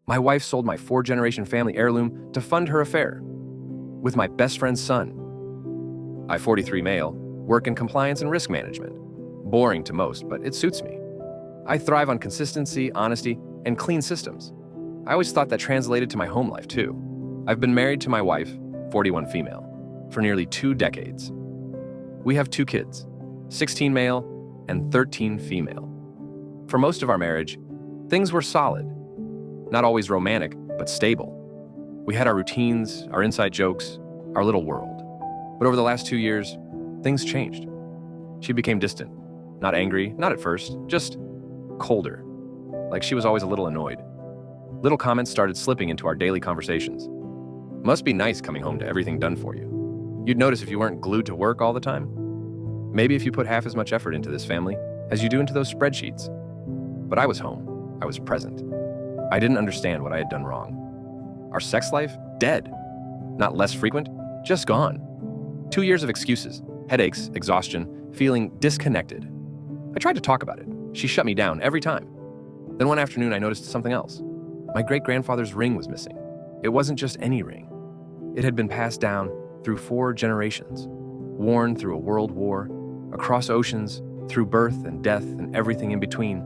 My wife sold my 4-generation family heirloom to fund her affair with my best friend's son. I, 43 male, work in compliance and risk management. Boring to most, but it suits me. I thrive on consistency, honesty, and clean systems. I always thought that translated to my home life too. I've been married to my wife, 41 female, for nearly 2 decades. We have 2 kids, 16 male and 13 female. For most of our marriage, things were solid. Not always romantic, but stable. We had our routines, our inside jokes, our little world. But over the last 2 years, things changed. She became distant. Not angry, not at first, just colder. Like she was always a little annoyed. Little comments started slipping into our daily conversations. Must be nice coming home to everything done for you. You'd notice if you weren't glued to work all the time. Maybe if you put half as much effort into this family as you do into those spreadsheets. But I was home. I was present. I didn't understand what I had done wrong. Our sex life? Dead. Not less frequent, just gone. 2 years of excuses, headaches, exhaustion, feeling disconnected. I tried to talk about it. She shut me down every time. Then one afternoon I noticed something else. My great-grandfather's ring was missing. It wasn't just any ring. It had been passed down through 4 generations, worn through a world war, across oceans, through birth and death and everything in between.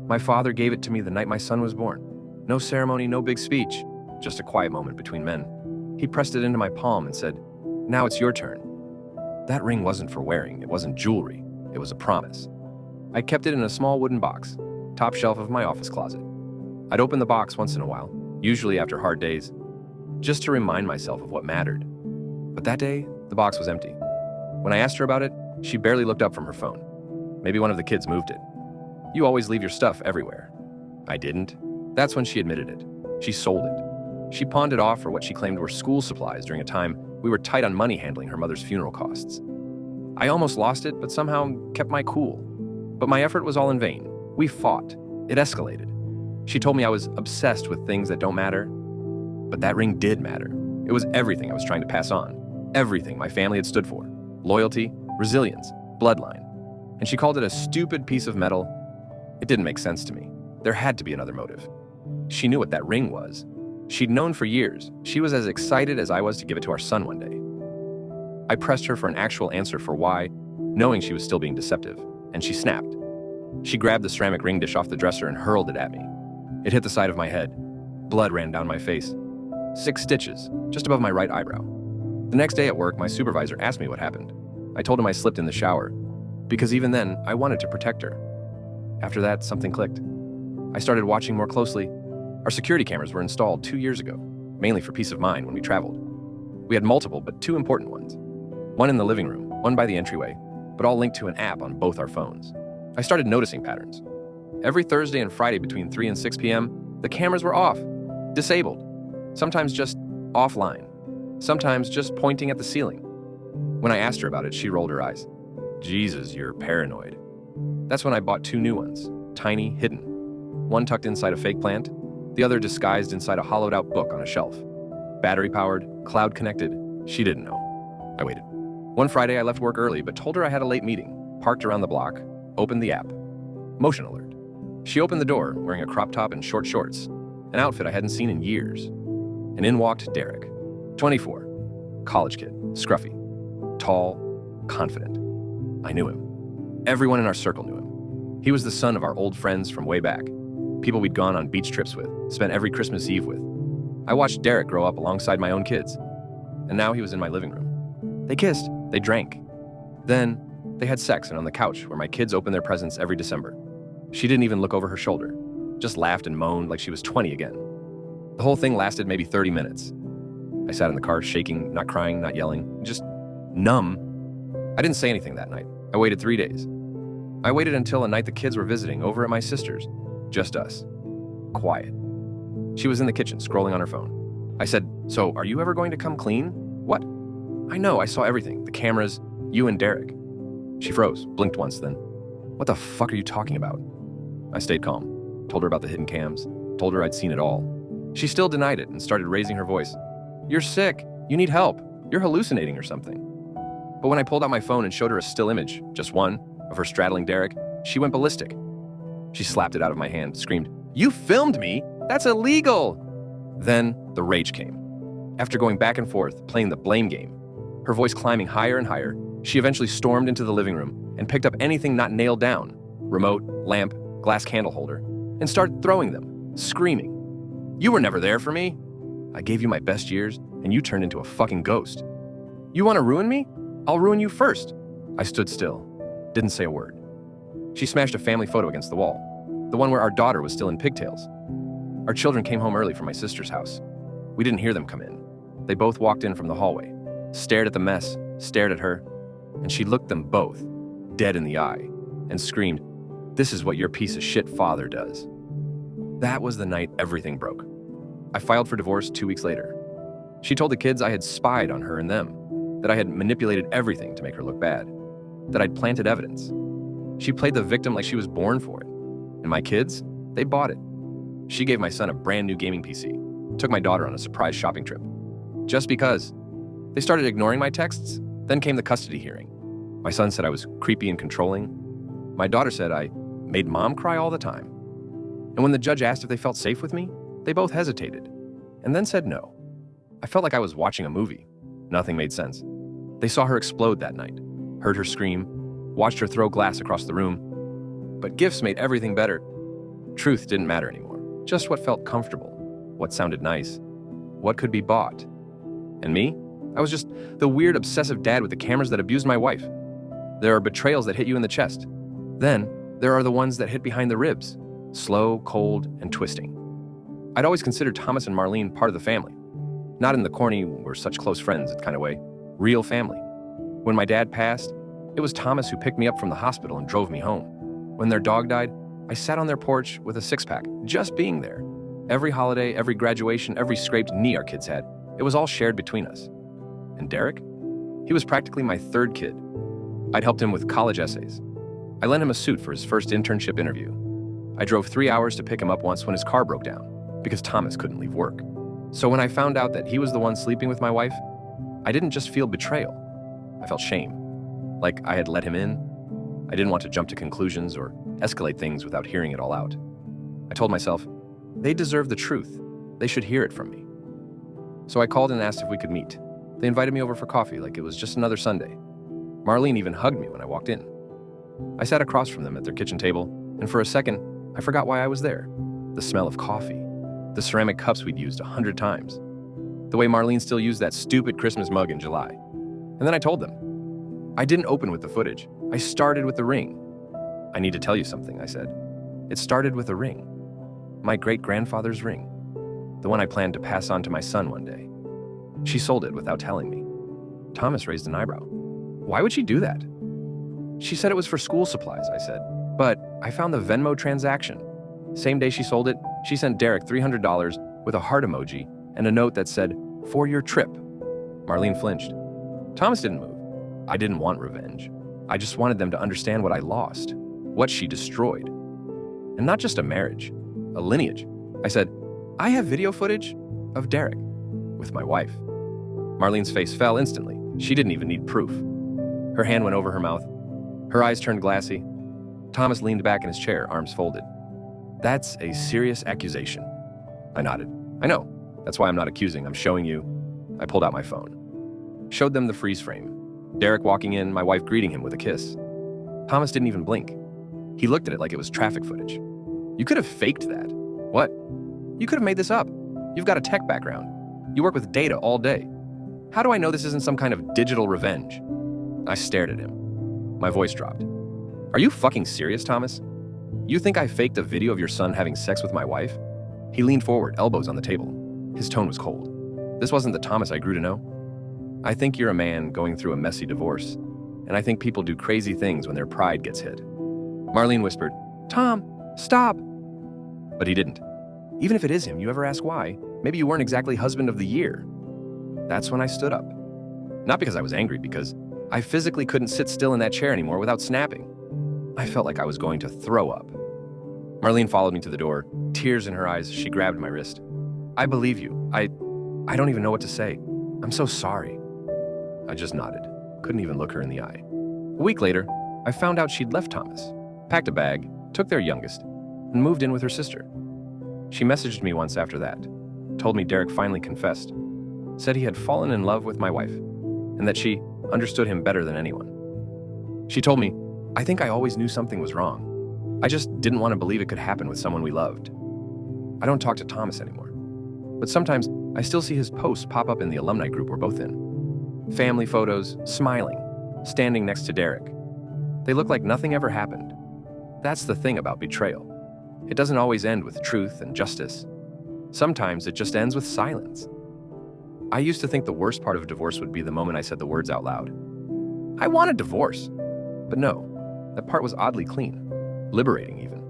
My father gave it to me the night my son was born. No ceremony, no big speech, just a quiet moment between men. He pressed it into my palm and said, "Now it's your turn." That ring wasn't for wearing, it wasn't jewelry, it was a promise. I kept it in a small wooden box, top shelf of my office closet. I'd open the box once in a while, usually after hard days, just to remind myself of what mattered. But that day, the box was empty. When I asked her about it, she barely looked up from her phone. Maybe one of the kids moved it. "You always leave your stuff everywhere." I didn't. That's when she admitted it. She sold it. She pawned it off for what she claimed were school supplies during a time we were tight on money handling her mother's funeral costs. I almost lost it, but somehow kept my cool. But my effort was all in vain. We fought. It escalated. She told me I was obsessed with things that don't matter. But that ring did matter. It was everything I was trying to pass on. Everything my family had stood for. Loyalty, resilience, bloodline. And she called it a stupid piece of metal. It didn't make sense to me. There had to be another motive. She knew what that ring was. She'd known for years. She was as excited as I was to give it to our son one day. I pressed her for an actual answer for why, knowing she was still being deceptive, and she snapped. She grabbed the ceramic ring dish off the dresser and hurled it at me. It hit the side of my head. Blood ran down my face. 6 stitches, just above my right eyebrow. The next day at work, my supervisor asked me what happened. I told him I slipped in the shower, because even then, I wanted to protect her. After that, something clicked. I started watching more closely. Our security cameras were installed 2 years ago, mainly for peace of mind when we traveled. We had multiple, but 2 important ones. One in the living room, one by the entryway, but all linked to an app on both our phones. I started noticing patterns. Every Thursday and Friday between 3 and 6 p.m., the cameras were off, disabled, sometimes just offline, sometimes just pointing at the ceiling. When I asked her about it, she rolled her eyes. "Jesus, you're paranoid." That's when I bought 2 new ones, tiny, hidden. One tucked inside a fake plant, the other disguised inside a hollowed-out book on a shelf. Battery-powered, cloud-connected, she didn't know. I waited. One Friday, I left work early, but told her I had a late meeting, parked around the block, opened the app. Motion alert. She opened the door, wearing a crop top and short shorts, an outfit I hadn't seen in years. And in walked Derek, 24, college kid, scruffy, tall, confident. I knew him. Everyone in our circle knew him. He was the son of our old friends from way back, people we'd gone on beach trips with, spent every Christmas Eve with. I watched Derek grow up alongside my own kids, and now he was in my living room. They kissed, they drank. Then, they had sex and on the couch where my kids opened their presents every December. She didn't even look over her shoulder, just laughed and moaned like she was 20 again. The whole thing lasted maybe 30 minutes. I sat in the car shaking, not crying, not yelling, just numb. I didn't say anything that night. I waited 3 days. I waited until a night the kids were visiting over at my sister's. Just us. Quiet. She was in the kitchen, scrolling on her phone. I said, "So, are you ever going to come clean?" "What?" "I know, I saw everything. The cameras, you and Derek." She froze, blinked once, then, "What the fuck are you talking about?" I stayed calm, told her about the hidden cams, told her I'd seen it all. She still denied it and started raising her voice. "You're sick. You need help. You're hallucinating or something." But when I pulled out my phone and showed her a still image, just one, of her straddling Derek, she went ballistic. She slapped it out of my hand, screamed, "You filmed me! That's illegal! Then the rage came. After going back and forth, playing the blame game, her voice climbing higher and higher, she eventually stormed into the living room and picked up anything not nailed down, remote, lamp, glass candle holder, and started throwing them, screaming. You were never there for me. I gave you my best years, and you turned into a fucking ghost. You want to ruin me? I'll ruin you first. I stood still, didn't say a word. She smashed a family photo against the wall, the one where our daughter was still in pigtails. Our children came home early from my sister's house. We didn't hear them come in. They both walked in from the hallway, stared at the mess, stared at her, and she looked them both, dead in the eye, and screamed, "This is what your piece of shit father does." That was the night everything broke. I filed for divorce 2 weeks later. She told the kids I had spied on her and them, that I had manipulated everything to make her look bad, that I'd planted evidence. She played the victim like she was born for it. And my kids, they bought it. She gave my son a brand new gaming PC, took my daughter on a surprise shopping trip. Just because. They started ignoring my texts, then came the custody hearing. My son said I was creepy and controlling. My daughter said I made mom cry all the time. And when the judge asked if they felt safe with me, they both hesitated, and then said no. I felt like I was watching a movie. Nothing made sense. They saw her explode that night, heard her scream, watched her throw glass across the room. But gifts made everything better. Truth didn't matter anymore, just what felt comfortable, what sounded nice, what could be bought. And me? I was just the weird, obsessive dad with the cameras that abused my wife. There are betrayals that hit you in the chest. Then, there are the ones that hit behind the ribs, slow, cold, and twisting. I'd always considered Thomas and Marlene part of the family. Not in the corny, we're such close friends kind of way. Real family. When my dad passed, it was Thomas who picked me up from the hospital and drove me home. When their dog died, I sat on their porch with a six-pack, just being there. Every holiday, every graduation, every scraped knee our kids had, it was all shared between us. And Derek? He was practically my third kid. I'd helped him with college essays. I lent him a suit for his first internship interview. I drove 3 hours to pick him up once when his car broke down, because Thomas couldn't leave work. So when I found out that he was the one sleeping with my wife, I didn't just feel betrayal. I felt shame. Like I had let him in. I didn't want to jump to conclusions or escalate things without hearing it all out. I told myself, they deserve the truth. They should hear it from me. So I called and asked if we could meet. They invited me over for coffee like it was just another Sunday. Marlene even hugged me when I walked in. I sat across from them at their kitchen table, and for a second, I forgot why I was there. The smell of coffee, the ceramic cups we'd used 100 times, the way Marlene still used that stupid Christmas mug in July. And then I told them. I didn't open with the footage. I started with the ring. I need to tell you something, I said. It started with a ring. My great-grandfather's ring. The one I planned to pass on to my son one day. She sold it without telling me. Thomas raised an eyebrow. Why would she do that? She said it was for school supplies, I said. But I found the Venmo transaction. Same day she sold it, she sent Derek $300 with a heart emoji and a note that said, "For your trip." Marlene flinched. Thomas didn't move. I didn't want revenge. I just wanted them to understand what I lost, what she destroyed. And not just a marriage, a lineage. I said, I have video footage of Derek with my wife. Marlene's face fell instantly. She didn't even need proof. Her hand went over her mouth. Her eyes turned glassy. Thomas leaned back in his chair, arms folded. That's a serious accusation. I nodded. I know. That's why I'm not accusing. I'm showing you. I pulled out my phone. Showed them the freeze frame. Derek walking in, my wife greeting him with a kiss. Thomas didn't even blink. He looked at it like it was traffic footage. You could have faked that. What? You could have made this up. You've got a tech background. You work with data all day. How do I know this isn't some kind of digital revenge? I stared at him. My voice dropped. Are you fucking serious, Thomas? You think I faked a video of your son having sex with my wife? He leaned forward, elbows on the table. His tone was cold. This wasn't the Thomas I grew to know. I think you're a man going through a messy divorce, and I think people do crazy things when their pride gets hit. Marlene whispered, Tom, stop. But he didn't. Even if it is him, you ever ask why? Maybe you weren't exactly husband of the year. That's when I stood up. Not because I was angry, because I physically couldn't sit still in that chair anymore without snapping. I felt like I was going to throw up. Marlene followed me to the door, tears in her eyes. She grabbed my wrist. I believe you. I don't even know what to say. I'm so sorry. I just nodded. Couldn't even look her in the eye. A week later, I found out she'd left Thomas, packed a bag, took their youngest, and moved in with her sister. She messaged me once after that, told me Derek finally confessed, said he had fallen in love with my wife, and that she understood him better than anyone. She told me, "I think I always knew something was wrong. I just didn't want to believe it could happen with someone we loved." I don't talk to Thomas anymore, but sometimes I still see his posts pop up in the alumni group we're both in. Family photos, smiling, standing next to Derek. They look like nothing ever happened. That's the thing about betrayal. It doesn't always end with truth and justice. Sometimes it just ends with silence. I used to think the worst part of a divorce would be the moment I said the words out loud. I want a divorce. But no, that part was oddly clean, liberating even,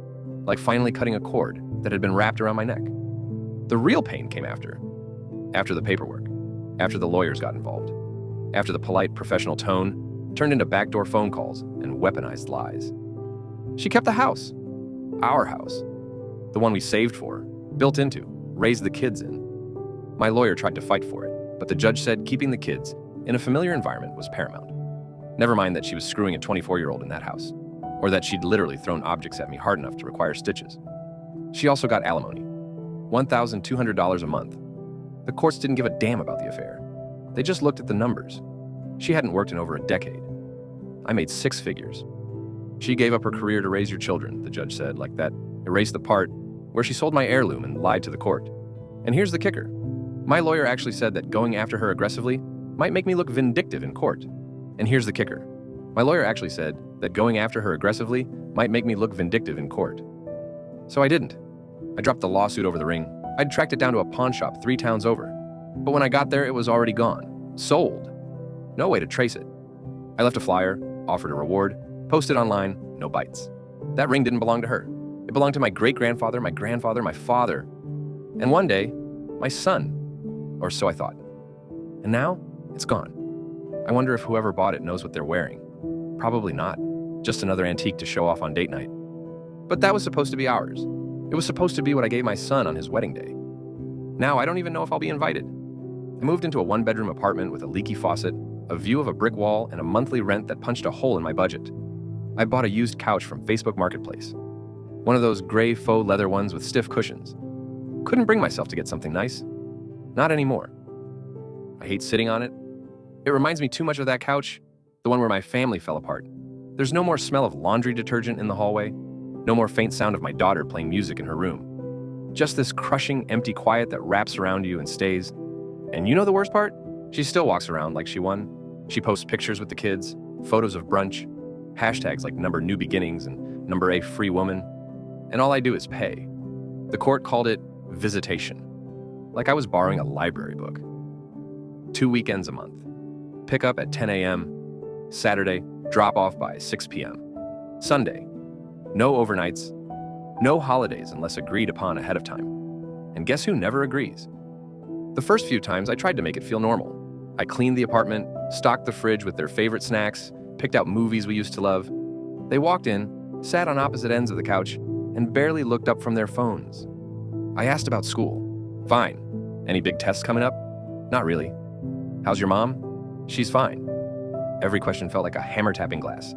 like finally cutting a cord that had been wrapped around my neck. The real pain came after the paperwork, after the lawyers got involved, after the polite professional tone turned into backdoor phone calls and weaponized lies. She kept the house, our house, the one we saved for, built into, raised the kids in. My lawyer tried to fight for it, but the judge said keeping the kids in a familiar environment was paramount. Never mind that she was screwing a 24-year-old in that house, or that she'd literally thrown objects at me hard enough to require stitches. She also got alimony, $1,200 a month. The courts didn't give a damn about the affair. They just looked at the numbers. She hadn't worked in over a decade. I made 6 figures. She gave up her career to raise your children, the judge said, like that erased the part where she sold my heirloom and lied to the court. And here's the kicker. My lawyer actually said that going after her aggressively might make me look vindictive in court. And here's the kicker. My lawyer actually said that going after her aggressively might make me look vindictive in court. So I didn't. I dropped the lawsuit over the ring. I'd tracked it down to a pawn shop 3 towns over. But when I got there, it was already gone. Sold. No way to trace it. I left a flyer, offered a reward, posted online, no bites. That ring didn't belong to her. It belonged to my great-grandfather, my grandfather, my father, and one day, my son. Or so I thought. And now, it's gone. I wonder if whoever bought it knows what they're wearing. Probably not. Just another antique to show off on date night. But that was supposed to be ours. It was supposed to be what I gave my son on his wedding day. Now I don't even know if I'll be invited. I moved into a 1-bedroom apartment with a leaky faucet, a view of a brick wall, and a monthly rent that punched a hole in my budget. I bought a used couch from Facebook Marketplace. One of those gray faux leather ones with stiff cushions. Couldn't bring myself to get something nice. Not anymore. I hate sitting on it. It reminds me too much of that couch, the one where my family fell apart. There's no more smell of laundry detergent in the hallway, no more faint sound of my daughter playing music in her room. Just this crushing, empty quiet that wraps around you and stays. And you know the worst part? She still walks around like she won. She posts pictures with the kids, photos of brunch, hashtags like number new beginnings and number a free woman. And all I do is pay. The court called it visitation, like I was borrowing a library book. 2 weekends a month. Pick up at 10 a.m. Saturday, drop off by 6 p.m. Sunday, no overnights, no holidays unless agreed upon ahead of time. And guess who never agrees? The first few times I tried to make it feel normal. I cleaned the apartment, stocked the fridge with their favorite snacks, picked out movies we used to love. They walked in, sat on opposite ends of the couch, and barely looked up from their phones. I asked about school. Fine. Any big tests coming up? Not really. How's your mom? She's fine. Every question felt like a hammer tapping glass.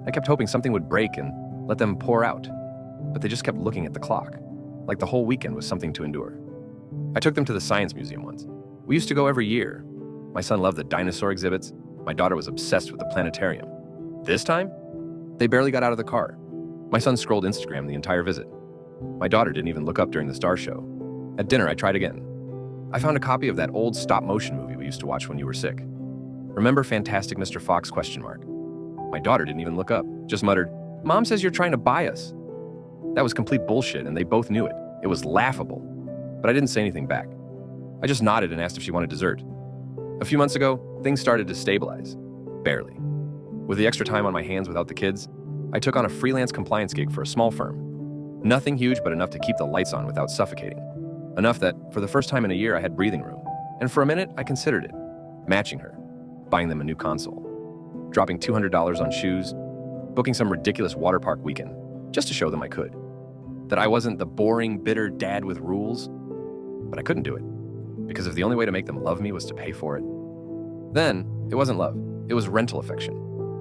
I kept hoping something would break and let them pour out, but they just kept looking at the clock, like the whole weekend was something to endure. I took them to the Science Museum once. We used to go every year. My son loved the dinosaur exhibits. My daughter was obsessed with the planetarium. This time, they barely got out of the car. My son scrolled Instagram the entire visit. My daughter didn't even look up during the star show. At dinner, I tried again. I found a copy of that old stop-motion movie we used to watch when you were sick. Remember Fantastic Mr. Fox? My daughter didn't even look up, just muttered, "Mom says you're trying to buy us." That was complete bullshit, and they both knew it. It was laughable. But I didn't say anything back. I just nodded and asked if she wanted dessert. A few months ago, things started to stabilize. Barely. With the extra time on my hands without the kids, I took on a freelance compliance gig for a small firm. Nothing huge, but enough to keep the lights on without suffocating. Enough that, for the first time in a year, I had breathing room. And for a minute, I considered it. Matching her. Buying them a new console. Dropping $200 on shoes. Booking some ridiculous water park weekend. Just to show them I could. That I wasn't the boring, bitter dad with rules. But I couldn't do it. Because if the only way to make them love me was to pay for it. Then, it wasn't love. It was rental affection.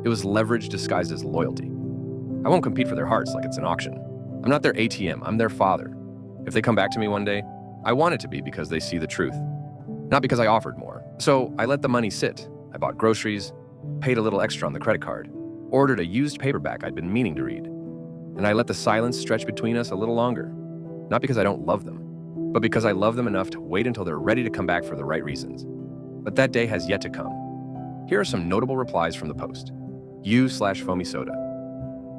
It was leverage disguised as loyalty. I won't compete for their hearts like it's an auction. I'm not their ATM, I'm their father. If they come back to me one day, I want it to be because they see the truth, not because I offered more. So I let the money sit. I bought groceries, paid a little extra on the credit card, ordered a used paperback I'd been meaning to read, and I let the silence stretch between us a little longer, not because I don't love them, but because I love them enough to wait until they're ready to come back for the right reasons. But that day has yet to come. Here are some notable replies from the post. You/foamy soda.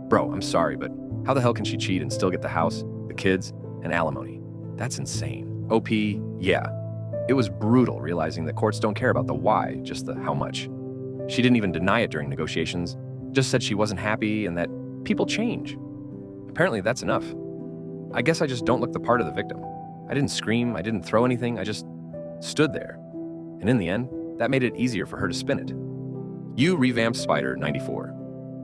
Bro, I'm sorry, but how the hell can she cheat and still get the house, the kids, and alimony? That's insane. OP, yeah. It was brutal realizing that courts don't care about the why, just the how much. She didn't even deny it during negotiations, just said she wasn't happy and that people change. Apparently that's enough. I guess I just don't look the part of the victim. I didn't scream, I didn't throw anything, I just stood there. And in the end, that made it easier for her to spin it. You revamped Spider 94.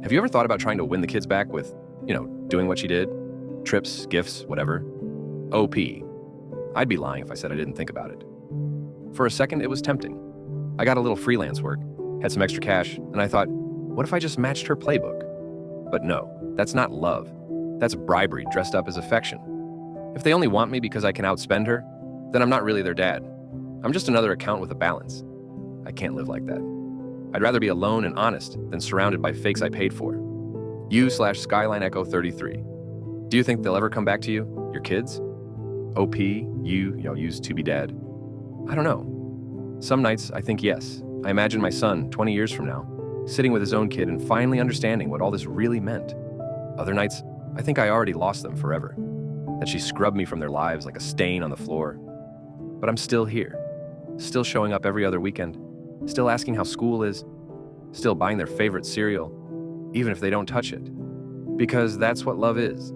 Have you ever thought about trying to win the kids back with, doing what she did? Trips, gifts, whatever? OP. I'd be lying if I said I didn't think about it. For a second, it was tempting. I got a little freelance work, had some extra cash, and I thought, what if I just matched her playbook? But no, that's not love. That's bribery dressed up as affection. If they only want me because I can outspend her, then I'm not really their dad. I'm just another account with a balance. I can't live like that. I'd rather be alone and honest than surrounded by fakes I paid for. You/Skyline Echo 33. Do you think they'll ever come back to you? Your kids? OP, use to be dad. I don't know. Some nights I think yes. I imagine my son, 20 years from now, sitting with his own kid and finally understanding what all this really meant. Other nights, I think I already lost them forever. That she scrubbed me from their lives like a stain on the floor. But I'm still here. Still showing up every other weekend. Still asking how school is. Still buying their favorite cereal, even if they don't touch it. Because that's what love is.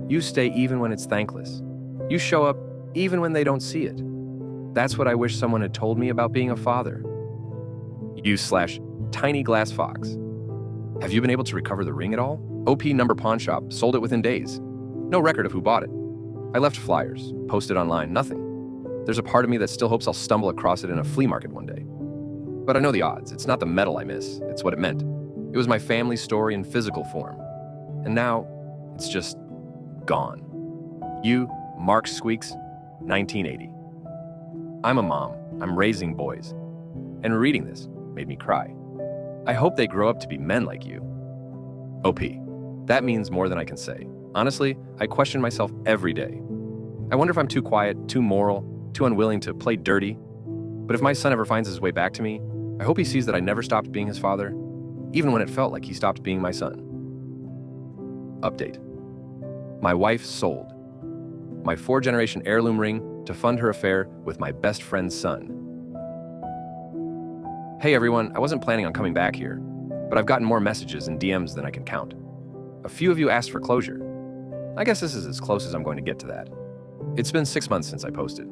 You stay even when it's thankless. You show up even when they don't see it. That's what I wish someone had told me about being a father. You/Tiny Glass Fox. Have you been able to recover the ring at all? OP number pawn shop, sold it within days. No record of who bought it. I left flyers, posted online, nothing. There's a part of me that still hopes I'll stumble across it in a flea market one day. But I know the odds. It's not the metal I miss, it's what it meant. It was my family's story in physical form. And now, it's just gone. You, Mark Squeaks, 1980. I'm a mom. I'm raising boys. And reading this made me cry. I hope they grow up to be men like you. OP. That means more than I can say. Honestly, I question myself every day. I wonder if I'm too quiet, too moral, too unwilling to play dirty. But if my son ever finds his way back to me, I hope he sees that I never stopped being his father, even when it felt like he stopped being my son. Update. My wife sold my 4-generation heirloom ring to fund her affair with my best friend's son. Hey everyone, I wasn't planning on coming back here, but I've gotten more messages and DMs than I can count. A few of you asked for closure. I guess this is as close as I'm going to get to that. It's been 6 months since I posted.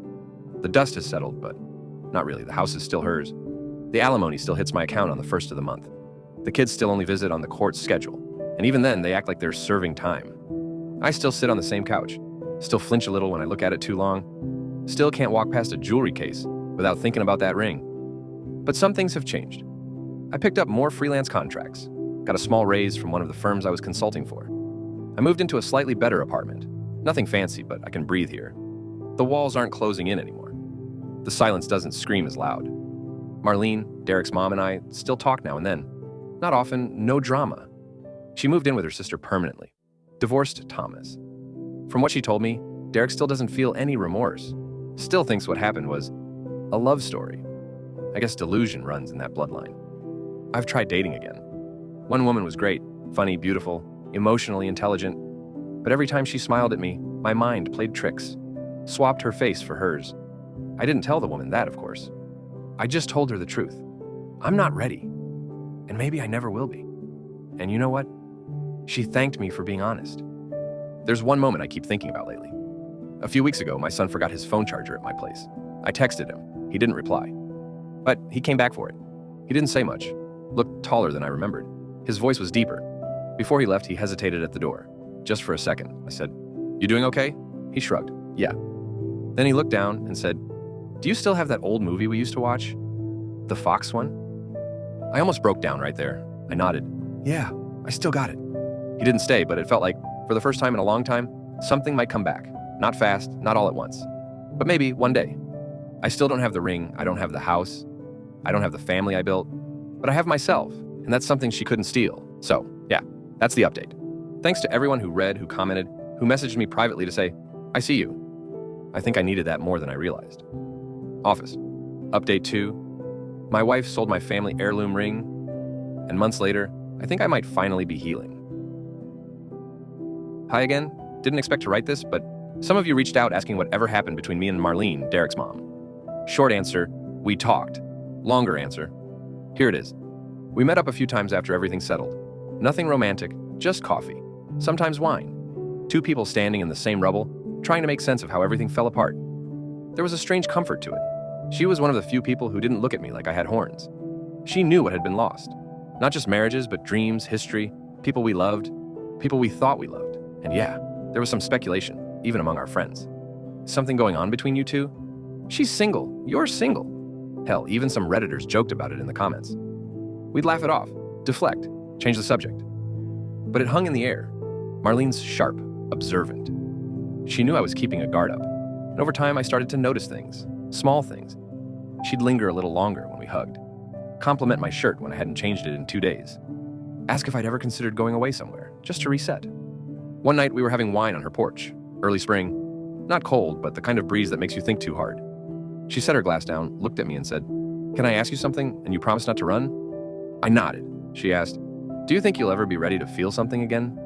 The dust has settled, but not really. The house is still hers. The alimony still hits my account on the 1st of the month. The kids still only visit on the court's schedule, and even then they act like they're serving time. I still sit on the same couch, still flinch a little when I look at it too long, still can't walk past a jewelry case without thinking about that ring. But some things have changed. I picked up more freelance contracts, got a small raise from one of the firms I was consulting for. I moved into a slightly better apartment. Nothing fancy, but I can breathe here. The walls aren't closing in anymore. The silence doesn't scream as loud. Marlene, Derek's mom, and I still talk now and then. Not often, no drama. She moved in with her sister permanently. Divorced Thomas. From what she told me, Derek still doesn't feel any remorse. Still thinks what happened was a love story. I guess delusion runs in that bloodline. I've tried dating again. One woman was great, funny, beautiful, emotionally intelligent, but every time she smiled at me, my mind played tricks, swapped her face for hers. I didn't tell the woman that, of course. I just told her the truth. I'm not ready, and maybe I never will be. And you know what? She thanked me for being honest. There's one moment I keep thinking about lately. A few weeks ago, my son forgot his phone charger at my place. I texted him. He didn't reply. But he came back for it. He didn't say much. Looked taller than I remembered. His voice was deeper. Before he left, he hesitated at the door. Just for a second. I said, "You doing okay?" He shrugged. "Yeah." Then he looked down and said, "Do you still have that old movie we used to watch? The Fox one?" I almost broke down right there. I nodded. "Yeah, I still got it." He didn't stay, but it felt like, for the first time in a long time, something might come back. Not fast, not all at once. But maybe one day. I still don't have the ring, I don't have the house, I don't have the family I built, but I have myself, and that's something she couldn't steal. So, yeah, that's the update. Thanks to everyone who read, who commented, who messaged me privately to say, I see you. I think I needed that more than I realized. Office. Update 2. My wife sold my family heirloom ring, and months later, I think I might finally be healing. Hi again. Didn't expect to write this, but some of you reached out asking whatever happened between me and Marlene, Derek's mom. Short answer, we talked. Longer answer, here it is. We met up a few times after everything settled. Nothing romantic, just coffee. Sometimes wine. Two people standing in the same rubble, trying to make sense of how everything fell apart. There was a strange comfort to it. She was one of the few people who didn't look at me like I had horns. She knew what had been lost. Not just marriages, but dreams, history, people we loved, people we thought we loved. And yeah, there was some speculation, even among our friends. Something going on between you two? She's single, you're single. Hell, even some Redditors joked about it in the comments. We'd laugh it off, deflect, change the subject. But it hung in the air. Marlene's sharp, observant. She knew I was keeping a guard up. And over time, I started to notice things, small things. She'd linger a little longer when we hugged. Compliment my shirt when I hadn't changed it in 2 days. Ask if I'd ever considered going away somewhere, just to reset. One night, we were having wine on her porch. Early spring. Not cold, but the kind of breeze that makes you think too hard. She set her glass down, looked at me and said, "Can I ask you something, and you promise not to run?" I nodded. She asked, "Do you think you'll ever be ready to feel something again?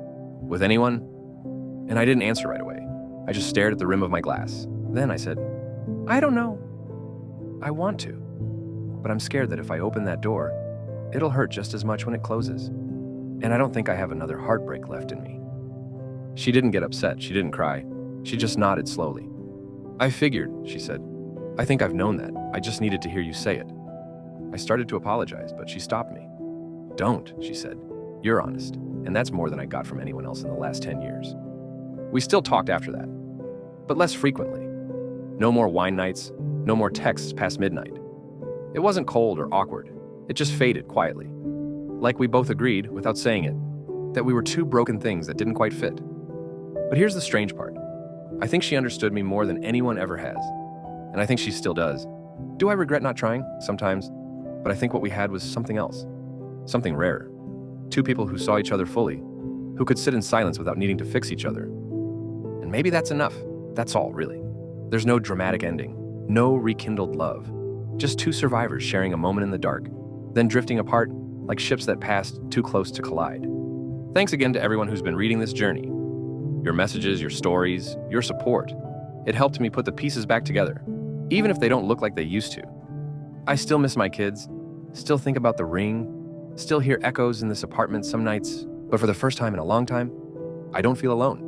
With anyone?" And I didn't answer right away. I just stared at the rim of my glass. Then I said, "I don't know. I want to. But I'm scared that if I open that door, it'll hurt just as much when it closes. And I don't think I have another heartbreak left in me." She didn't get upset. She didn't cry. She just nodded slowly. "I figured," she said. "I think I've known that. I just needed to hear you say it." I started to apologize, but she stopped me. "Don't," she said. "You're honest, and that's more than I got from anyone else in the last 10 years. We still talked after that, but less frequently. No more wine nights, no more texts past midnight. It wasn't cold or awkward. It just faded quietly. Like we both agreed, without saying it, that we were two broken things that didn't quite fit. But here's the strange part. I think she understood me more than anyone ever has. And I think she still does. Do I regret not trying? Sometimes. But I think what we had was something else. Something rare. Two people who saw each other fully, who could sit in silence without needing to fix each other. And maybe that's enough. That's all, really. There's no dramatic ending. No rekindled love. Just two survivors sharing a moment in the dark, then drifting apart like ships that passed too close to collide. Thanks again to everyone who's been reading this journey. Your messages, your stories, your support. It helped me put the pieces back together, even if they don't look like they used to. I still miss my kids, still think about the ring, still hear echoes in this apartment some nights, but for the first time in a long time, I don't feel alone.